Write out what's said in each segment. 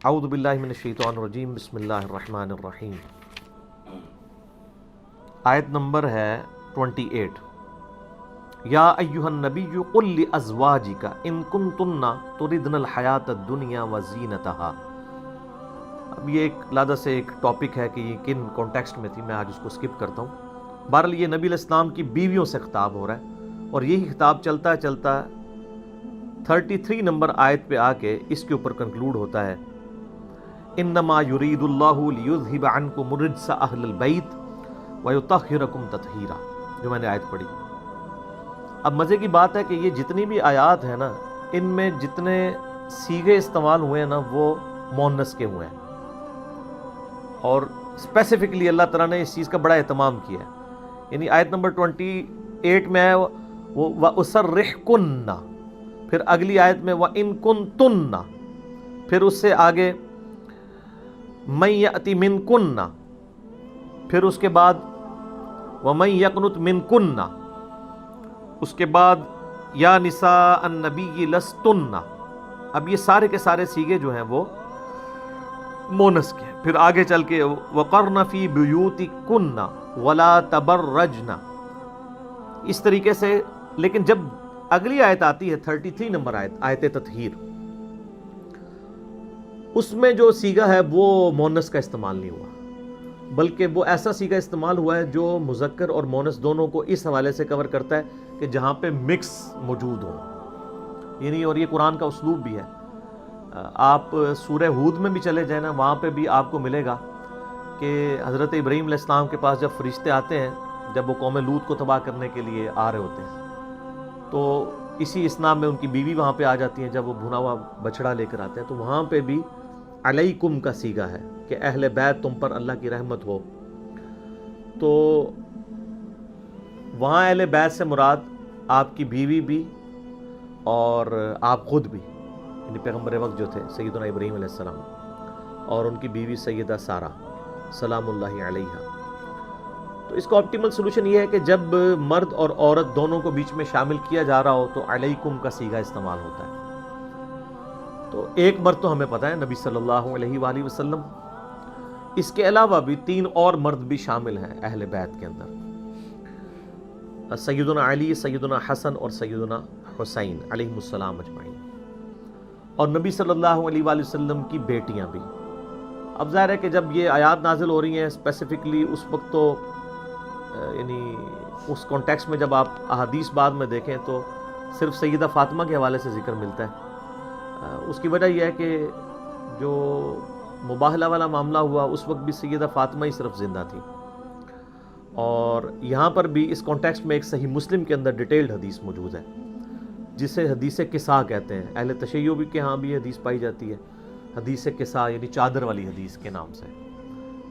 اعوذ باللہ من الشیطان الرجیم، بسم اللہ الرحمن الرحیم۔ آیت نمبر ہے 28۔ یا ایہا النبی قل لازواجک ان کنتن تردن الحیاۃ الدنیا وزینتہا۔ اب یہ ایک علیحدہ سے ایک ٹاپک ہے کہ یہ کن کانٹیکسٹ میں تھی، میں آج اس کو سکپ کرتا ہوں۔ بہرحال یہ نبی علیہ السلام کی بیویوں سے خطاب ہو رہا ہے، اور یہی خطاب چلتا چلتا 33 نمبر آیت پہ آ کے اس کے اوپر کنکلوڈ ہوتا ہے، انما یرید اللہ لیذھب عنکم الرجس اہل البیت ویطہرکم تطہیرا، جو میں نے آیت پڑھی۔ اب مزے کی بات ہے کہ یہ جتنی بھی آیات ہیں نا، ان میں جتنے صیغے استعمال ہوئے ہیں نا وہ مؤنث کے ہوئے ہیں، اور اسپیسیفکلی اللہ تعالیٰ نے اس چیز کا بڑا اہتمام کیا ہے۔ یعنی آیت نمبر 28 میں ہے وَأُسَرِّحْكُنَّ، پھر اگلی آیت میں وَإِن كُنتُنَّ، پھر اس سے آگے مَن يَأْتِ مِنكُنَّ، پھر اس کے بعد وَمَن يَقْنُتْ مِنكُنَّ، اس کے بعد یا نساء النبی لستن۔ اب یہ سارے کے سارے صیغے جو ہیں وہ مونس کے ہیں۔ پھر آگے چل کے وَقَرْنَ فِي بُيُوتِكُنَّ وَلَا تَبَرَّجْنَ، اس طریقے سے۔ لیکن جب اگلی آیت آتی ہے 33 نمبر آیت، آیت تطہیر، اس میں جو صیغہ ہے وہ مونس کا استعمال نہیں ہوا، بلکہ وہ ایسا صیغہ استعمال ہوا ہے جو مذکر اور مونس دونوں کو اس حوالے سے کور کرتا ہے کہ جہاں پہ مکس موجود ہو۔ یعنی اور یہ قرآن کا اسلوب بھی ہے۔ آپ سورہ ہود میں بھی چلے جائیں نا، وہاں پہ بھی آپ کو ملے گا کہ حضرت ابراہیم علیہ السلام کے پاس جب فرشتے آتے ہیں، جب وہ قوم لوط کو تباہ کرنے کے لیے آ رہے ہوتے ہیں، تو اسی اسنا میں ان کی بیوی وہاں پہ آ جاتی ہیں، جب وہ بھنا ہوا بچڑا لے کر آتے ہیں، تو وہاں پہ بھی علیکم کا صیغہ ہے کہ اہل بیت تم پر اللہ کی رحمت ہو۔ تو وہاں اہل بیت سے مراد آپ کی بیوی بھی اور آپ خود بھی، یعنی پیغمبر وقت جو تھے سیدنا ابراہیم علیہ السلام، اور ان کی بیوی سیدہ سارہ سلام اللہ علیہا۔ تو اس کا آپٹیمل سولوشن یہ ہے کہ جب مرد اور عورت دونوں کو بیچ میں شامل کیا جا رہا ہو تو علیکم کا صیغہ استعمال ہوتا ہے۔ تو ایک مرد تو ہمیں پتہ ہے نبی صلی اللہ علیہ وآلہ وسلم، اس کے علاوہ بھی 3 اور مرد بھی شامل ہیں اہل بیت کے اندر، سیدنا علی، سیدنا حسن اور سیدنا حسین علیہم السلام اجمعین، اور نبی صلی اللہ علیہ وآلہ وسلم کی بیٹیاں بھی۔ اب ظاہر ہے کہ جب یہ آیات نازل ہو رہی ہیں اسپیسیفکلی اس وقت، تو یعنی اس کانٹیکسٹ میں جب آپ احادیث بعد میں دیکھیں تو صرف سیدہ فاطمہ کے حوالے سے ذکر ملتا ہے۔ اس کی وجہ یہ ہے کہ جو مباہلہ والا معاملہ ہوا اس وقت بھی سیدہ فاطمہ ہی صرف زندہ تھی، اور یہاں پر بھی اس کانٹیکسٹ میں ایک صحیح مسلم کے اندر ڈیٹیلڈ حدیث موجود ہے جسے حدیث قصا کہتے ہیں۔ اہل تشیع بھی کے ہاں بھی حدیث پائی جاتی ہے، حدیث قصا یعنی چادر والی حدیث کے نام سے،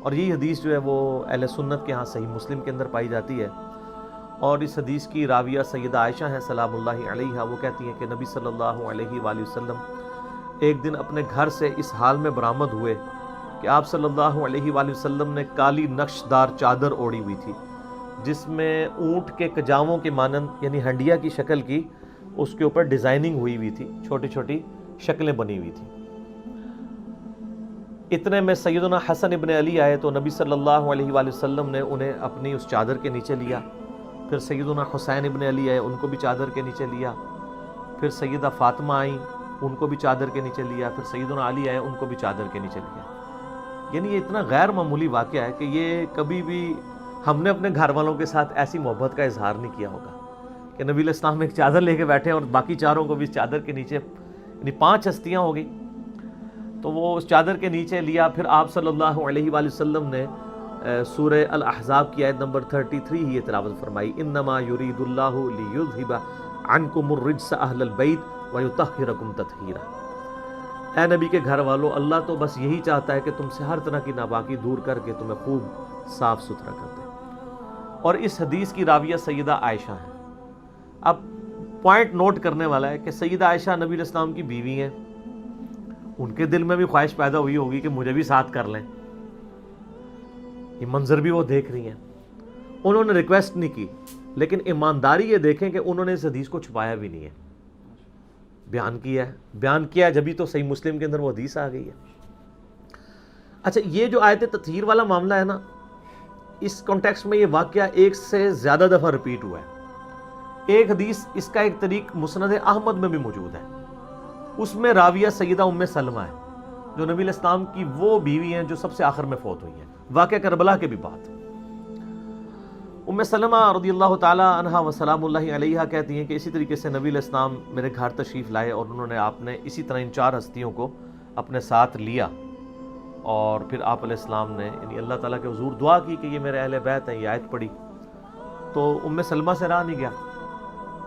اور یہ حدیث جو ہے وہ اہل سنت کے ہاں صحیح مسلم کے اندر پائی جاتی ہے۔ اور اس حدیث کی راویہ سیدہ عائشہ ہیں سلام اللہ علیہا، وہ کہتی ہیں کہ نبی صلی اللہ علیہ وآلہ وسلم ایک دن اپنے گھر سے اس حال میں برآمد ہوئے کہ آپ صلی اللہ علیہ وآلہ وسلم نے کالی نقش دار چادر اوڑھی ہوئی تھی، جس میں اونٹ کے کجاووں کے مانند یعنی ہنڈیا کی شکل کی اس کے اوپر ڈیزائننگ ہوئی تھی، چھوٹی چھوٹی شکلیں بنی ہوئی تھیں۔ اتنے میں سیدنا حسن ابن علی آئے تو نبی صلی اللہ علیہ وآلہ وسلم نے انہیں اپنی اس چادر کے نیچے لیا، پھر سیدنا حسین ابن علی آئے، ان کو بھی چادر کے نیچے لیا، پھر سیدہ فاطمہ آئیں، ان کو بھی چادر کے نیچے لیا، پھر سیدنا علی آئے، ان کو بھی چادر کے نیچے لیا۔ یعنی یہ اتنا غیر معمولی واقعہ ہے کہ یہ کبھی بھی ہم نے اپنے گھر والوں کے ساتھ ایسی محبت کا اظہار نہیں کیا ہوگا کہ نبی علیہ السلام ایک چادر لے کے بیٹھے اور باقی چاروں کو بھی اس چادر کے نیچے، یعنی 5 ہستیاں ہو گئی، تو وہ اس چادر کے نیچے لیا۔ پھر آپ صلی اللہ علیہ وآلہ وسلم نے سورہ الاحزاب کی آیت نمبر 33 ہی یہ تلاوت فرمائی، انما یرید اللہ لیذھب عنکم الرجس اہل البیت ویطہرکم تطہیرا۔ اے نبی کے گھر والو، اللہ تو بس یہی چاہتا ہے کہ تم سے ہر طرح کی ناپاکی دور کر کے تمہیں خوب صاف ستھرا کر دے۔ اور اس حدیث کی راویہ سیدہ عائشہ ہیں۔ اب پوائنٹ نوٹ کرنے والا ہے کہ سیدہ عائشہ نبی علیہ السلام کی بیوی ہیں، ان کے دل میں بھی خواہش پیدا ہوئی ہوگی کہ مجھے بھی ساتھ کر لیں، یہ منظر بھی وہ دیکھ رہی ہیں، انہوں نے ریکویسٹ نہیں کی، لیکن ایمانداری یہ دیکھیں کہ انہوں نے اس حدیث کو چھپایا بھی نہیں ہے، بیان کیا ہے جبھی تو صحیح مسلم کے اندر وہ حدیث آ گئی ہے۔ اچھا یہ جو آیت تطہیر والا معاملہ ہے نا، اس کانٹیکسٹ میں یہ واقعہ ایک سے زیادہ دفعہ ریپیٹ ہوا ہے۔ ایک حدیث اس کا ایک طریق مسند احمد میں بھی موجود ہے، اس میں راویہ سیدہ ام سلمہ ہے جو نبی علیہ السلام کی وہ بیوی ہیں جو سب سے آخر میں فوت ہوئی ہیں، واقعہ کربلا کے بھی بعد۔ ام سلمہ رضی اللہ تعالی عنہا و سلام اللہ علیہا کہتی ہیں کہ اسی طریقے سے نبی علیہ السلام میرے گھر تشریف لائے اور انہوں نے آپ نے اسی طرح ان 4 ہستیوں کو اپنے ساتھ لیا، اور پھر آپ علیہ السلام نے یعنی اللہ تعالیٰ کے حضور دعا کی کہ یہ میرے اہل بیت ہیں، یہ آیت پڑھی تو ام سلمہ سے رہا نہیں گیا،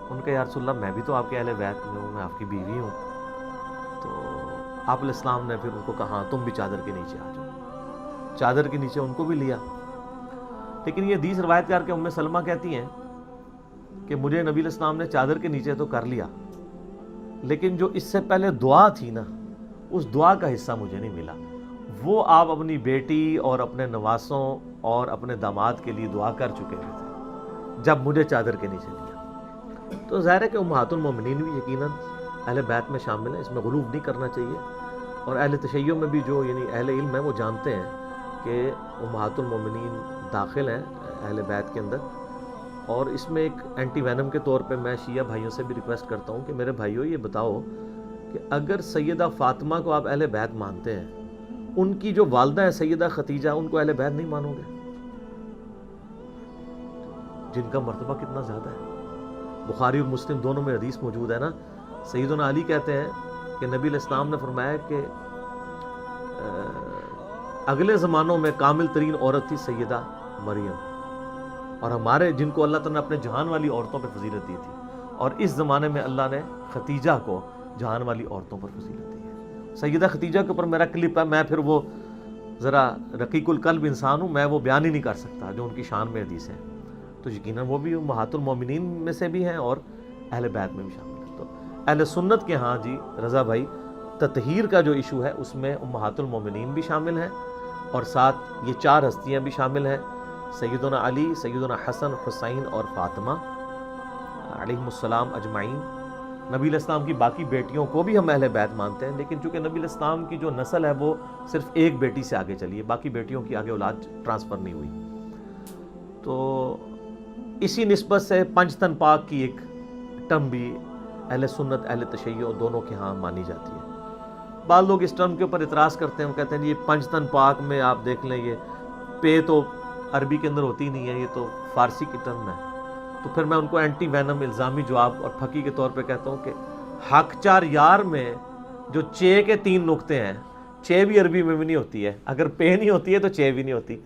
ان کا یا رسول اللہ میں بھی تو آپ کے اہل بیت میں ہوں، میں آپ کی بیوی ہوں۔ تو آپ علیہ السلام نے پھر ان کو کہا تم بھی چادر کے نیچے آ جاؤ، چادر کے نیچے ان کو بھی لیا۔ لیکن یہ حدیث روایت کر کے ام سلمہ کہتی ہیں کہ مجھے نبی علیہ السلام نے چادر کے نیچے تو کر لیا، لیکن جو اس سے پہلے دعا تھی نا، اس دعا کا حصہ مجھے نہیں ملا، وہ آپ اپنی بیٹی اور اپنے نواسوں اور اپنے داماد کے لیے دعا کر چکے تھے جب مجھے چادر کے نیچے لیا۔ تو ظاہر ہے کہ امہات المومنین بھی یقیناً اہل بیت میں شامل ہیں، اس میں غلو نہیں کرنا چاہیے، اور اہل تشیع میں بھی جو یعنی اہل علم ہیں وہ جانتے ہیں کہ امہات المومنین داخل ہیں اہل بیت کے اندر۔ اور اس میں ایک اینٹی وینم کے طور پہ میں شیعہ بھائیوں سے بھی ریکویسٹ کرتا ہوں کہ میرے بھائیوں یہ بتاؤ کہ اگر سیدہ فاطمہ کو آپ اہل بیت مانتے ہیں، ان کی جو والدہ ہے سیدہ ختیجہ، ان کو اہل بیت نہیں مانو گے؟ جن کا مرتبہ کتنا زیادہ ہے۔ بخاری اور مسلم دونوں میں حدیث موجود ہے نا، سیدنا علی کہتے ہیں کہ نبی علیہ السلام نے فرمایا کہ اگلے زمانوں میں کامل ترین عورت تھی سیدہ مریم، اور ہمارے جن کو اللہ تعالیٰ نے اپنے جہان والی عورتوں پہ فضیلت دی تھی، اور اس زمانے میں اللہ نے ختیجہ کو جہان والی عورتوں پر فضیلت دی ہے۔ سیدہ ختیجہ کے اوپر میرا کلپ ہے، میں پھر وہ ذرا رقیق القلب انسان ہوں، میں وہ بیان ہی نہیں کر سکتا جو ان کی شان میں حدیث ہیں، تو یقیناً وہ بھی امہات المومنین میں سے بھی ہیں اور اہل بیت میں بھی شامل ہیں۔ تو اہل سنت کے ہاں جی رضا بھائی، تطہیر کا جو ایشو ہے اس میں امہات المومنین بھی شامل ہیں، اور ساتھ یہ 4 ہستیاں بھی شامل ہیں، سیدنا علی، سیدنا حسن، حسین اور فاطمہ علیہم السلام اجمعین۔ نبی علیہ السلام کی باقی بیٹیوں کو بھی ہم اہل بیت مانتے ہیں، لیکن چونکہ نبی علیہ السلام کی جو نسل ہے وہ صرف ایک بیٹی سے آگے چلی ہے، باقی بیٹیوں کی آگے اولاد ٹرانسفر نہیں ہوئی۔ تو اسی نسبت سے پنج تن پاک کی ایک ٹرم بھی اہل سنت اہل تشیع دونوں کے ہاں مانی جاتی ہے۔ بعض لوگ اس ٹرم کے اوپر اعتراض کرتے ہیں، وہ کہتے ہیں یہ پنج تن پاک میں آپ دیکھ لیں یہ پے تو عربی کے اندر ہوتی نہیں ہے، یہ تو فارسی کی ٹرم ہے۔ تو پھر میں ان کو اینٹی وینم الزامی جواب اور پھکی کے طور پہ کہتا ہوں کہ حق چار یار میں جو چے کے 3 نقطے ہیں، چے بھی عربی میں بھی نہیں ہوتی ہے، اگر پے نہیں ہوتی ہے تو چے بھی نہیں ہوتی۔